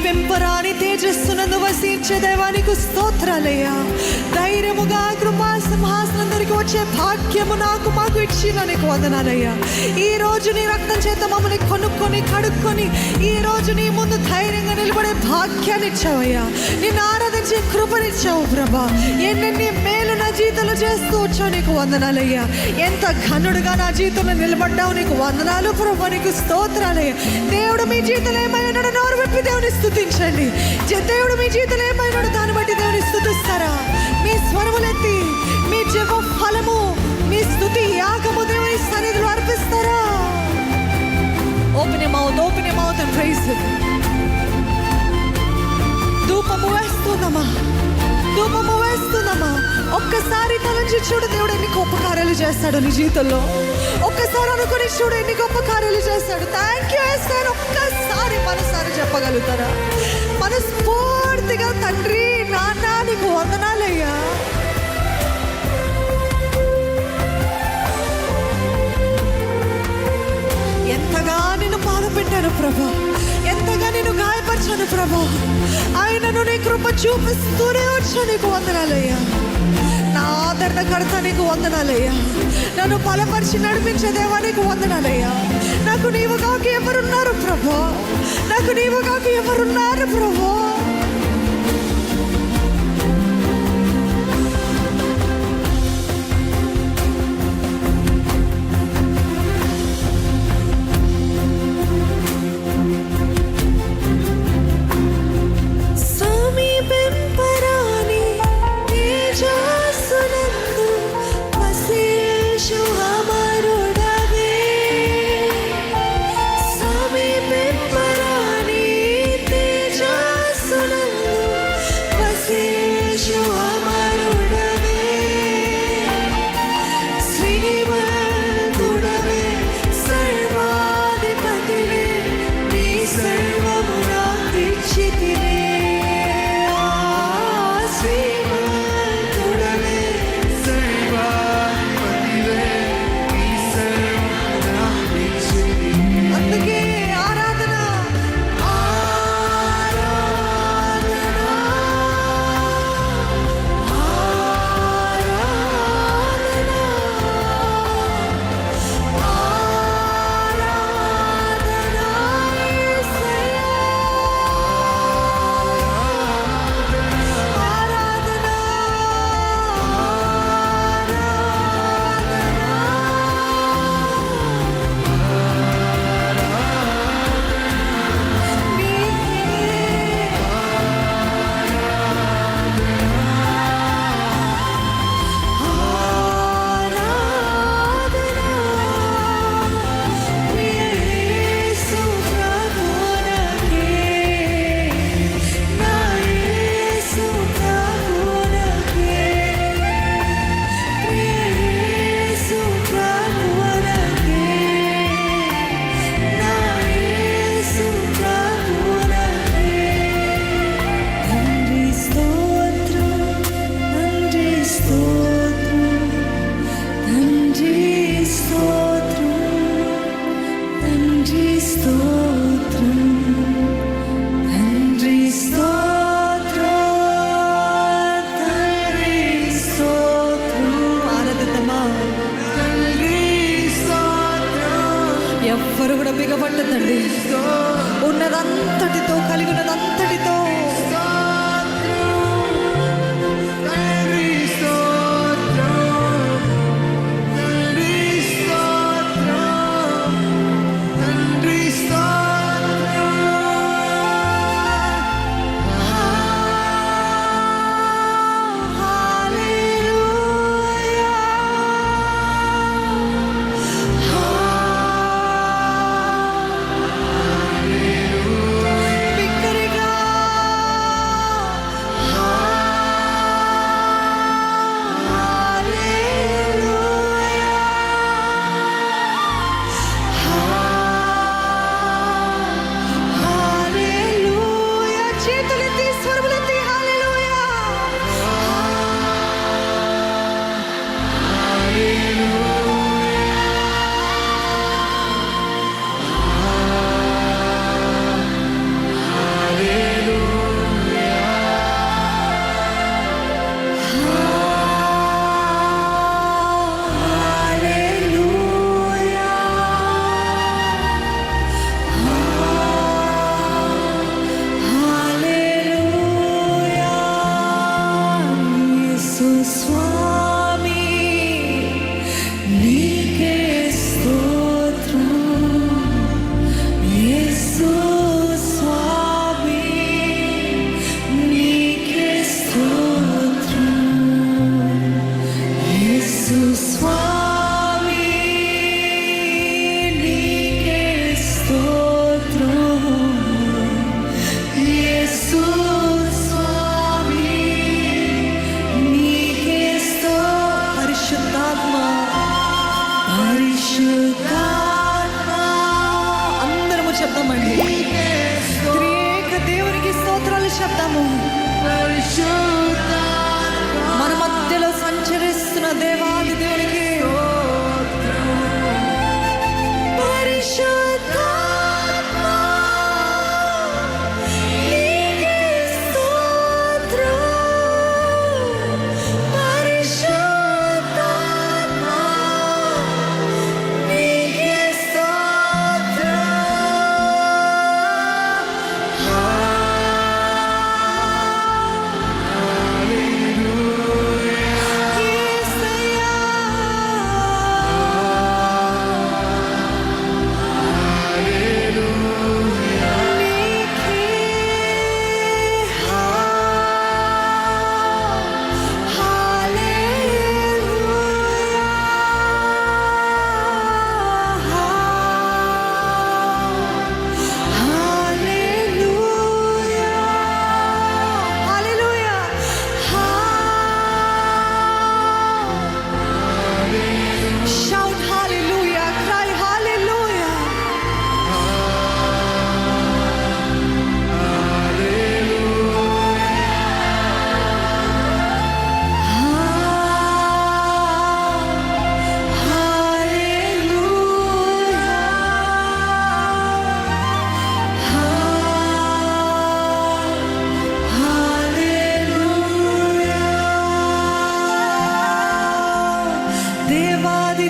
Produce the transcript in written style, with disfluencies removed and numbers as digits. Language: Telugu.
వెంపరాని తేజస్సునందు వసించే దైవానికి స్తోత్రాలయ్యా. ధైర్యముగా కృపా సింహాసనం దగ్గరికి వచ్చే భాగ్యము మాకు ఇచ్చిన నీకు వందనాలయ్యా. ఈ రోజు నీ రక్తం చేత మమ్మల్ని కొనుక్కొని కడుక్కొని ఈ రోజు నీ ముందు ధైర్యంగా నిలబడే భాగ్యాన్ని ఇచ్చావయ్యా. నిన్ను ఆరాధించే కృపనిచ్చావు ప్రభా. ఎన్నెన్ని మేలు నా జీవితంలో చేస్తూ వచ్చావు, నీకు వందనాలయ్యా. ఎంత ఘనుడుగా నా జీవితంలో నిలబడ్డావు, నీకు వందనాలు ప్రభా, నీకు స్తోత్రాలయ్యా. దేవుడు మీ జీవితంలో ఏమైనాడు నోరు విప్పి దేవుని స్తుతించండి. దేవుడు మీ జీవితంలో ఏమైనాడు దాన్ని బట్టి దేవుని స్తుతిస్తారా? మీ స్వరములెత్తి మీ జీవ ఫలము మీ స్తుతి యాగము దేవుని సన్నిధిలో అర్పిస్తారా? Open your mouth and praise him. ధూపము వేస్తున్నామా? ఒక్కసారి తలంచి చూడు, దేవుడు ఎన్ని గొప్ప కార్యాలు చేస్తాడు నీ జీవితంలో. ఒక్కసారి అనుకుని చూడు, ఎన్ని గొప్ప కార్యాలు చేస్తాడు. థ్యాంక్ యూ యేసయ్య. ఒక్కసారి మనసారి చెప్పగలుగుతారా? మనస్ఫూర్తిగా తండ్రి నాన్న నీకు వందనాలయ్యా. ఎంతగా నిన్ను బాధ పెట్టాను ప్రభా, ఎంతగా నిన్ను గాయపరిచాను ప్రభా. ఆయనను నీ కృప చూపిస్తూనే వచ్చా, నీకు వందనాలయ్యా. నా ఆదరణకర్త నీకు వందనాలయ్యా. నన్ను బలపరిచి నడిపించే దేవా నీకు వందనాలయ్యా. నాకు నీవు కాక ఎవరున్నారు ప్రభా? నాకు నీవు కాక ఎవరున్నారు ప్రభా? ఎవ్వరు కూడా బిగపట్టదండి. ఉన్నదంతటితో కలిగి ఉన్నదంతటితో బిగ్గరగా దేవాది